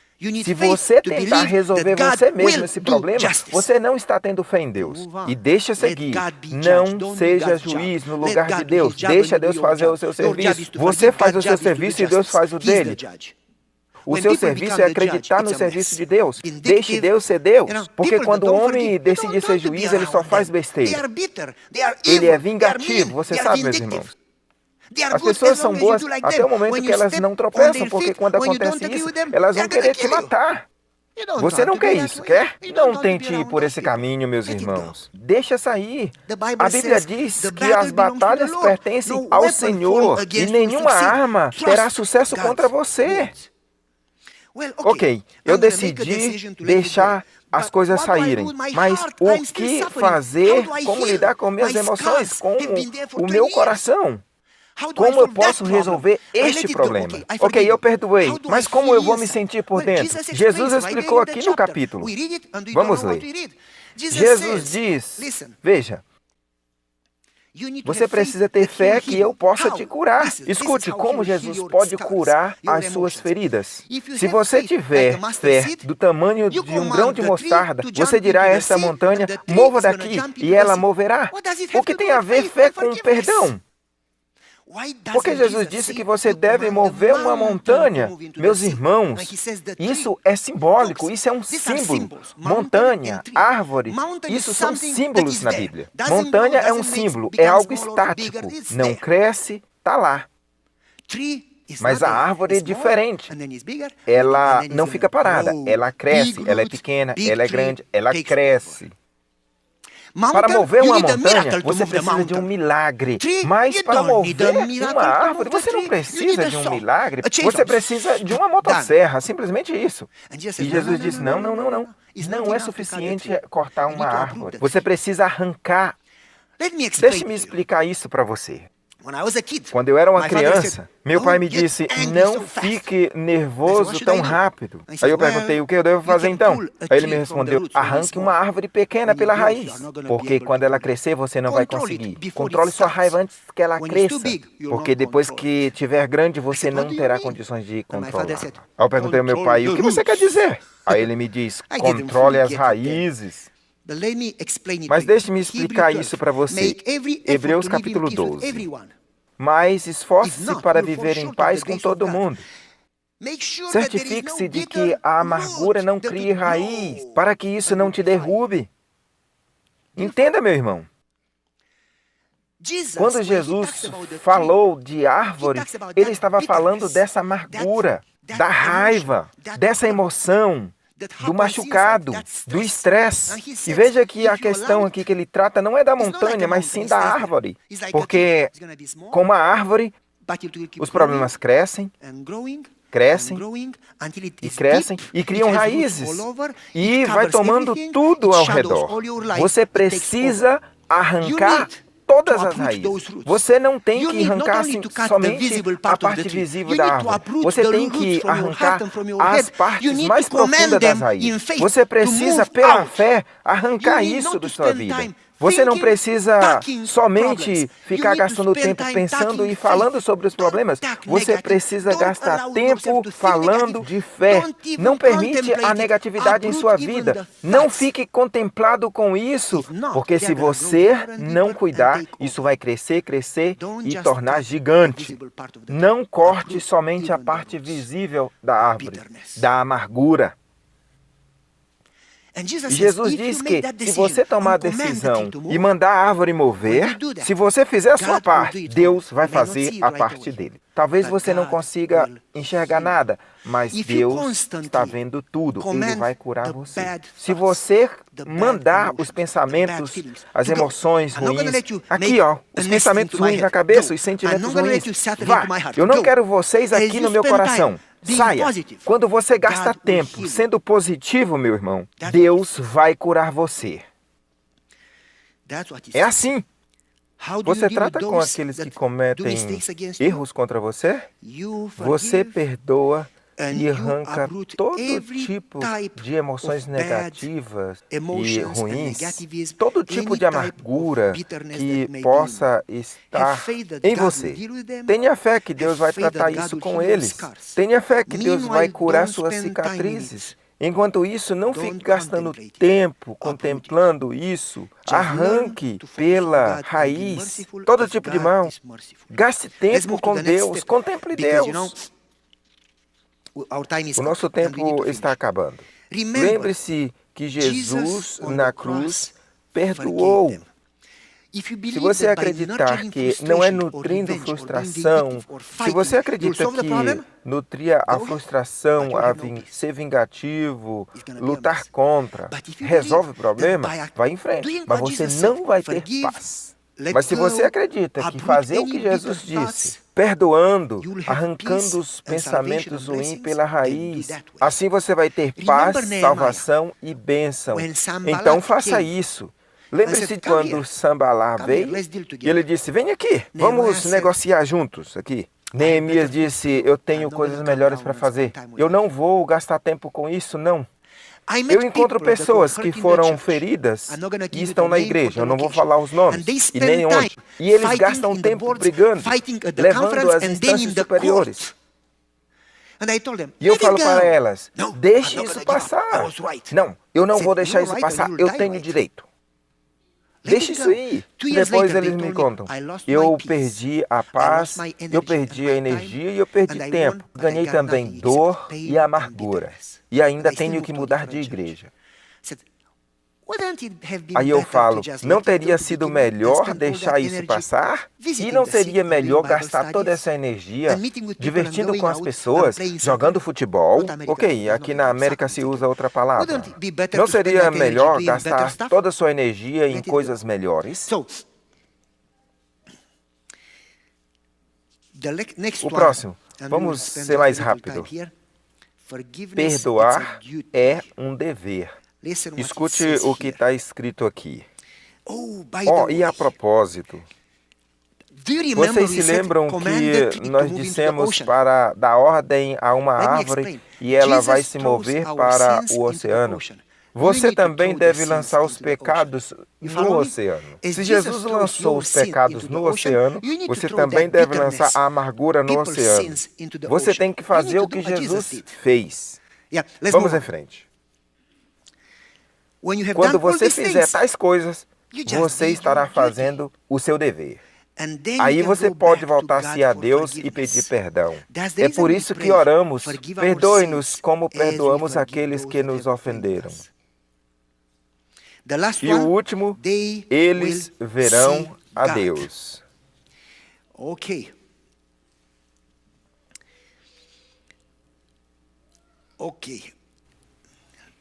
Se você tentar resolver você mesmo esse problema, você não está tendo fé em Deus. E deixa seguir. Não seja juiz no lugar de Deus. Deixa Deus fazer o seu serviço. Você faz o seu serviço e Deus faz o dele. O seu serviço é acreditar no serviço de Deus. Deixe Deus ser Deus. Porque quando o homem decide ser juiz, ele só faz besteira. Ele é vingativo, você sabe, meus irmãos. As pessoas são boas até o momento que elas não tropeçam, porque quando acontece isso, elas vão querer te matar. Você não quer isso, quer? Não tente ir por esse caminho, meus irmãos. Deixa sair. A Bíblia diz que as batalhas pertencem ao Senhor e nenhuma arma terá sucesso contra você. Ok, eu decidi deixar as coisas saírem, mas o que fazer? Como lidar com minhas emoções, com o meu coração? Como eu posso resolver este problema? Ok, eu perdoei, mas como eu vou me sentir por dentro? Jesus explicou aqui no capítulo. Vamos ler. Jesus diz, veja, você precisa ter fé que eu possa te curar. Escute como Jesus pode curar as suas feridas. Se você tiver fé do tamanho de um grão de mostarda, você dirá a esta montanha, mova daqui, e ela moverá. O que tem a ver fé com perdão? Porque Jesus disse que você deve mover uma montanha. Meus irmãos, isso é simbólico, isso é um símbolo. Montanha, árvore, isso são símbolos na Bíblia. Montanha é um símbolo, é algo estático. Não cresce, está lá. Mas a árvore é diferente. Ela não fica parada, ela cresce, ela é pequena, ela é grande, ela cresce. Para mover uma montanha, você precisa de um milagre. Mas para mover uma árvore, você não precisa de um milagre. Você precisa de uma motosserra, simplesmente isso. E Jesus disse, não. Não é suficiente cortar uma árvore. Você precisa arrancar. Deixe-me explicar isso para você. Quando eu era uma criança, meu pai me disse, não fique nervoso tão rápido. Aí eu perguntei, o que eu devo fazer então? Aí ele me respondeu, arranque uma árvore pequena pela raiz, porque quando ela crescer você não vai conseguir. Controle sua raiva antes que ela cresça, porque depois que tiver grande você não terá condições de controlar. Aí eu perguntei ao meu pai, o que você quer dizer? Aí ele me diz, controle as raízes. Mas deixe-me explicar isso para você. Hebreus capítulo 12. Mas esforce-se para viver em paz com todo mundo. Certifique-se de que a amargura não crie raiz, para que isso não te derrube. Entenda, meu irmão. Quando Jesus falou de árvore, ele estava falando dessa amargura, da raiva, dessa emoção, do machucado, do estresse. E veja que a questão aqui que ele trata não é da montanha, mas sim da árvore. Porque, como a árvore, os problemas crescem e criam raízes. E vai tomando tudo ao redor. Você precisa arrancar todas as raízes. Você não tem que arrancar somente a parte visível da árvore. Você tem que arrancar as partes mais profundas das raízes. Você precisa, pela fé, arrancar isso da sua vida. Você não precisa somente ficar gastando tempo pensando e falando sobre os problemas. Você precisa gastar tempo falando de fé. Não permite a negatividade em sua vida. Não fique contemplado com isso, porque se você não cuidar, isso vai crescer e tornar gigante. Não corte somente a parte visível da árvore, da amargura. E Jesus diz que se você tomar a decisão e mandar a árvore mover, se você fizer a sua parte, Deus vai fazer a parte dele. Talvez você não consiga enxergar nada, mas Deus está vendo tudo. Ele vai curar você. Se você mandar os pensamentos, as emoções ruins, aqui ó, os pensamentos ruins na cabeça, os sentimentos ruins, vá, eu não quero vocês aqui no meu coração. Saia. Quando você gasta tempo sendo positivo, meu irmão, Deus vai curar você. É assim. Você trata com aqueles que cometem erros contra você? Você perdoa e arranca todo tipo de emoções negativas e ruins, todo tipo de amargura que possa estar em você. Tenha fé que Deus vai tratar isso com eles. Tenha fé que Deus vai curar suas cicatrizes. Enquanto isso, não fique gastando tempo contemplando isso. Arranque pela raiz todo tipo de mal. Gaste tempo com Deus. Contemple Deus. O nosso tempo está acabando. Lembre-se que Jesus, na cruz, perdoou. Se você acreditar que não é nutrindo frustração, se você acredita que nutrir a frustração, ser vingativo, lutar contra, resolve o problema, vai em frente. Mas você não vai ter paz. Mas se você acredita que fazer o que Jesus disse, perdoando, arrancando os pensamentos ruins pela raiz, assim você vai ter paz, salvação e bênção. Então faça isso. Lembre-se de quando Sambalá veio e ele disse, vem aqui, vamos negociar juntos aqui. Neemias disse, eu tenho coisas melhores para fazer. Eu não vou gastar tempo com isso, não. Eu encontro pessoas que foram feridas e estão na igreja. Eu não vou falar os nomes e nem onde. E eles gastam tempo brigando, levando as instâncias superiores. E eu falo para elas, deixe isso passar. Não, eu não vou deixar isso passar, eu tenho direito. Deixa isso ir. Depois eles me contam. Eu perdi a paz, eu perdi a energia e eu perdi tempo. Ganhei também dor e amargura. E ainda tenho que mudar de igreja. Aí eu falo, não teria sido melhor deixar isso passar? E não seria melhor gastar toda essa energia divertindo com as pessoas, jogando futebol? Ok, aqui na América se usa outra palavra. Não seria melhor gastar toda a sua energia em coisas melhores? O próximo, vamos ser mais rápido. Perdoar é um dever. Escute o que está escrito aqui. E a propósito, vocês se lembram que nós dissemos para dar ordem a uma árvore e ela vai se mover para o oceano? Você também deve lançar os pecados no oceano. Se Jesus lançou os pecados no oceano, você também deve lançar a amargura no oceano. Você tem que fazer o que Jesus fez. Vamos em frente. Quando você fizer tais coisas, você estará fazendo o seu dever. Aí você pode voltar-se a Deus e pedir perdão. É por isso que oramos, perdoe-nos como perdoamos aqueles que nos ofenderam. E o último, eles verão a Deus. Ok.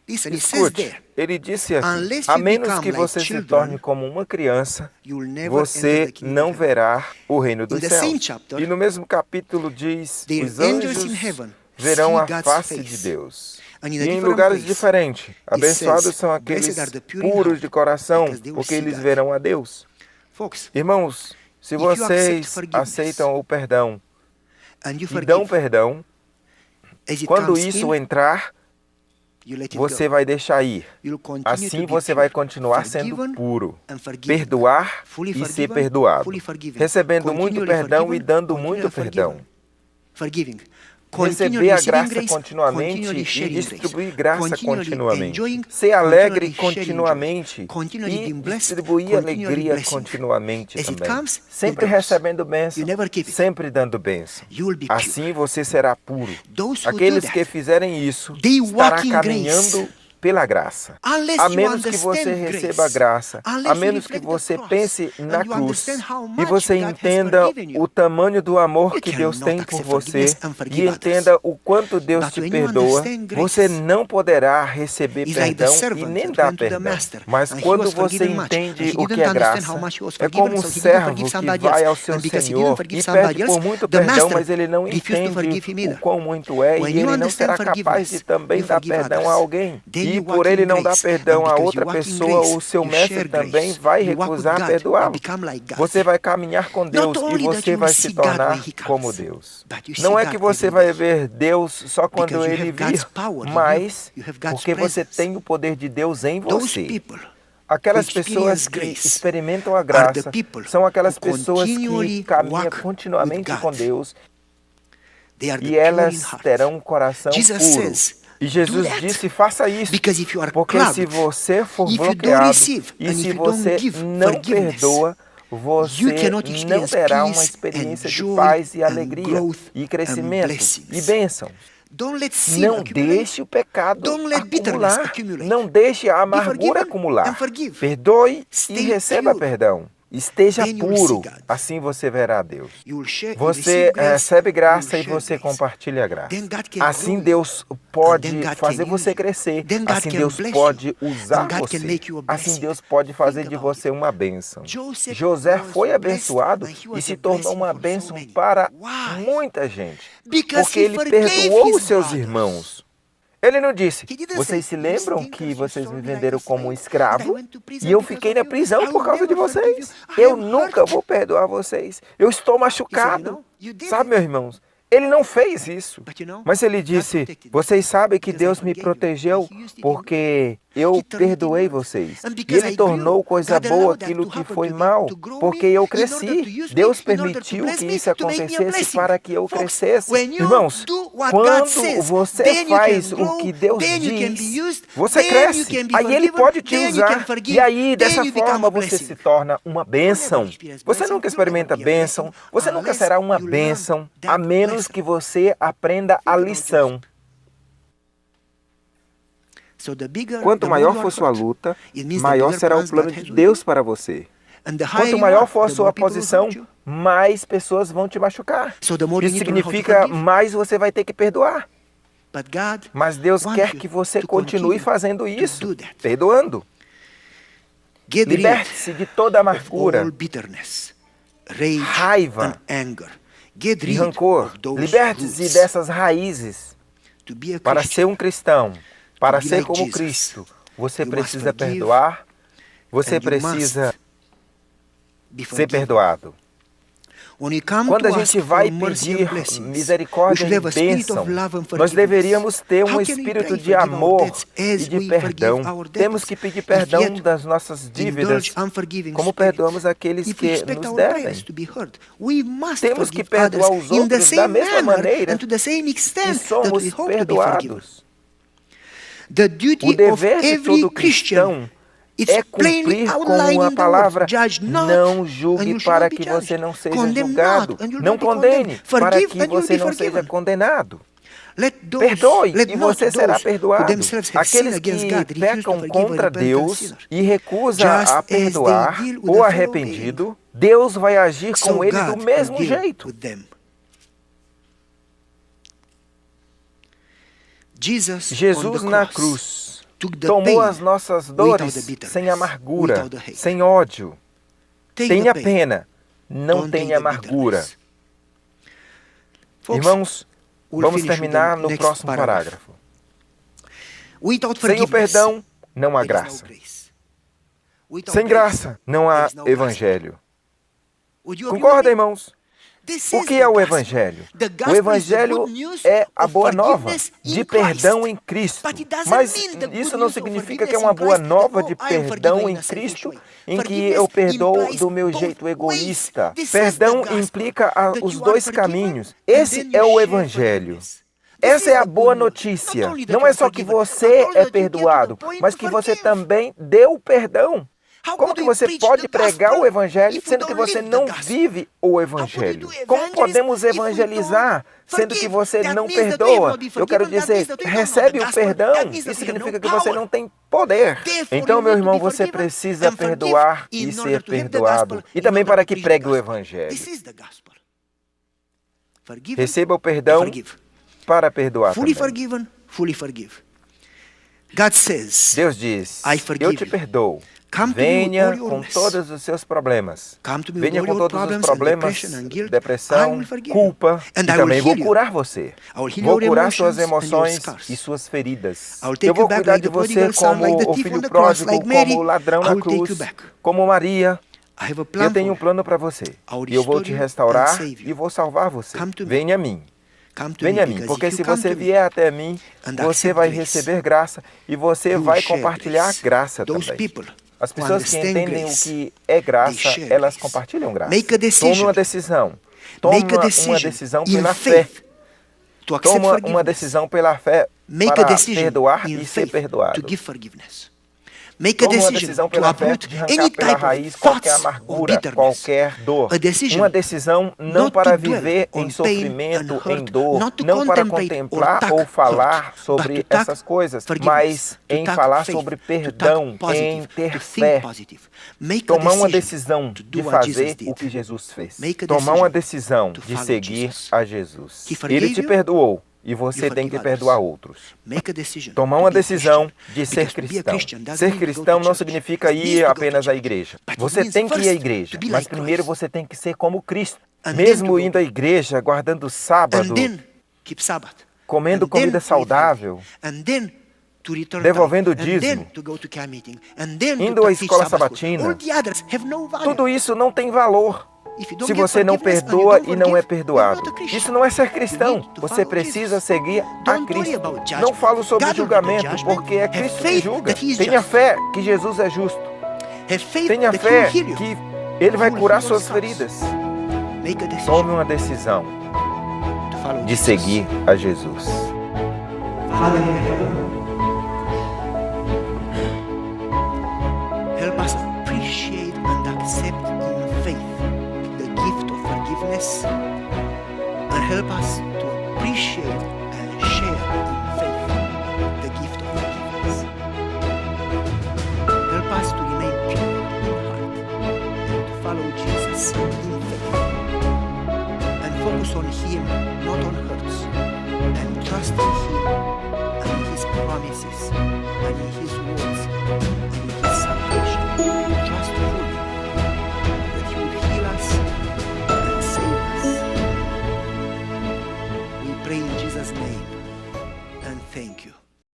Escute, ele disse aqui, a menos que você se torne como uma criança, você não verá o reino dos céus. E no mesmo capítulo diz, os anjos verão a face de Deus. E em lugares diferentes, abençoados são aqueles puros de coração, porque eles verão a Deus. Irmãos, se vocês aceitam o perdão e dão perdão, quando isso entrar, você vai deixar ir. Assim você vai continuar sendo puro, perdoar e ser perdoado, recebendo muito perdão e dando muito perdão. Receber a graça continuamente e distribuir graça continuamente. Ser alegre continuamente e distribuir alegria continuamente também. Sempre recebendo bênção, sempre dando bênção. Assim você será puro. Aqueles que fizerem isso estará caminhando pela graça. A menos que você receba a graça, a menos que você pense na cruz e você entenda o tamanho do amor que Deus tem por você e entenda o quanto Deus te perdoa, você não poderá receber perdão e nem dar perdão. Mas quando você entende o que é graça, é como um servo que vai ao seu Senhor e pede por muito perdão, mas ele não entende o quão muito é e ele não será capaz de também dar perdão a alguém. E por ele não dar perdão a outra pessoa, o seu mestre também vai recusar perdoá-lo. Você vai caminhar com Deus e você vai se tornar como Deus. Não é que você vai ver Deus só quando Ele vir, mas porque você tem o poder de Deus em você. Aquelas pessoas que experimentam a graça são aquelas pessoas que caminham continuamente com Deus e elas terão um coração puro. E Jesus disse, faça isso, porque se você for bloqueado e se você não perdoa, você não terá uma experiência de paz e alegria, e crescimento, e bênção. Não deixe o pecado acumular. Não deixe a amargura acumular. Perdoe e receba perdão. Esteja puro, assim você verá Deus. Você recebe graça e você compartilha a graça. Assim Deus pode fazer você crescer. Assim Deus pode usar você. Assim Deus pode fazer de você uma bênção. José foi abençoado e se tornou uma bênção para muita gente, porque ele perdoou os seus irmãos. Ele não disse, vocês se lembram que vocês me venderam como um escravo e eu fiquei na prisão por causa de vocês? Eu nunca vou perdoar vocês. Eu estou machucado. Sabe, meus irmãos? Ele não fez isso. Mas ele disse, vocês sabem que Deus me protegeu porque eu perdoei vocês. E ele tornou coisa boa aquilo que foi mal, porque eu cresci. Deus permitiu que isso acontecesse para que eu crescesse. Irmãos, quando você faz o que Deus diz, você cresce. Aí Ele pode te usar. E aí, dessa forma, você se torna uma bênção. Você nunca experimenta bênção, você nunca será uma bênção, a menos que você aprenda a lição. Quanto maior for sua luta, maior será o plano de Deus para você. Quanto maior for a sua posição, mais pessoas vão te machucar. Isso significa mais você vai ter que perdoar. Mas Deus quer que você continue fazendo isso, perdoando. Liberte-se de toda amargura, raiva e rancor. Liberte-se dessas raízes. Para ser um cristão, para ser como Cristo, você precisa perdoar, você precisa ser perdoado. Quando a gente vai pedir misericórdia e bênção, nós deveríamos ter um espírito de amor e de perdão. Temos que pedir perdão das nossas dívidas, como perdoamos aqueles que nos devem. Temos que perdoar os outros da mesma maneira que somos perdoados. O dever de todo cristão é cumprir com a palavra, não julgue para que você não seja julgado, não condene para que você não seja condenado. Perdoe e você será perdoado. Aqueles que pecam contra Deus e recusam a perdoar ou arrependido, Deus vai agir com ele do mesmo jeito. Jesus na cruz tomou as nossas dores sem amargura, sem ódio. Tenha pena, não tenha amargura. Irmãos, vamos terminar no próximo parágrafo. Sem o perdão, não há graça. Sem graça, não há evangelho. Concorda, irmãos? O que é o Evangelho? O Evangelho é a boa nova de perdão em Cristo. Mas isso não significa que é uma boa nova de perdão em Cristo, em que eu perdoo do meu jeito egoísta. Perdão implica os dois caminhos. Esse é o Evangelho. Essa é a boa notícia. Não é só que você é perdoado, mas que você também deu perdão. Como que você pode pregar o Evangelho sendo que você não vive o Evangelho? Como podemos evangelizar sendo que você não perdoa? Eu quero dizer, recebe o perdão, isso significa que você não tem poder. Então, meu irmão, você precisa perdoar e ser perdoado. E também para que pregue o Evangelho. Receba o perdão para perdoar também. Deus diz, eu te perdoo. Venha com todos os seus problemas. Venha com todos os problemas, depressão, culpa, e também vou curar você. Vou curar suas emoções e suas feridas. Eu vou cuidar de você como o filho pródigo, como o ladrão na cruz, como Maria. Eu tenho um plano para você. E eu vou te restaurar e vou salvar você. Venha a mim. Venha a mim, porque se você vier até mim, você vai receber graça e você vai compartilhar graça também. As pessoas que entendem o que é graça, elas compartilham graça. Tome uma decisão. Tome uma decisão pela fé. Toma uma decisão pela fé para perdoar e ser perdoado. Make a Tome uma decision decisão to pela fé uproot de any arrancar pela type of raiz qualquer thoughts of amargura, bitterness. qualquer dor. A decision Uma decisão não not para to dwell viver on em pain sofrimento, and em hurt, dor, not to não para contemplate or contemplar tuck ou falar hurt, sobre but to tuck essas coisas, forgiveness, mas to em tuck falar faith, sobre to perdão, tuck em positive, ter to fé. think positive. Make a Tomar uma decision decisão to de do what Jesus fazer did. o que Jesus fez. Make a Tomar uma decision decisão to de follow seguir Jesus. a Jesus. He forgave Ele te you, perdoou e você you tem forgive que perdoar others. outros. Make a decision Tomar to uma be a decisão Christian. de ser Because to be a cristão. Christian doesn't Ser mean to go to cristão não church. significa It means ir to go apenas to à church. igreja. But it Você means tem que ir à first igreja, to be mas like primeiro Christ. você tem que ser como Cristo. And then Mesmo to go indo à igreja, guardando o And sábado, then keep Sabbath. comendo And comida then to eat saudável, healthy. And then to return devolvendo o tithe. And then dízimo, to go to camp meeting. And then indo to à teach escola Sabbath school. sabatina. All the others have no value. tudo isso não tem valor. If you don't Se get você não forgiveness and you perdoa don't e não é forgive, you're perdoado, not a Christian. isso não é ser You cristão. need to Você follow precisa Jesus. seguir a Don't worry Cristo. about judgment. Não falo sobre God will do the julgamento, judgment. porque é Have Cristo que faith julga. that he is Tenha just. fé que Jesus é justo. Have faith Tenha that he will fé heal you. que Ele vai He will curar heal your suas scars. feridas. Make a decision Tome uma decisão to follow de Jesus. seguir a Jesus. Father in heaven, help us appreciate and accept in faith the gift of forgiveness, and help us to appreciate and share in faith the gift of forgiveness. Help us to remain pure in heart and to follow Jesus in faith and focus on Him, not on hurts, and trust in Him and in His promises and in His words and in His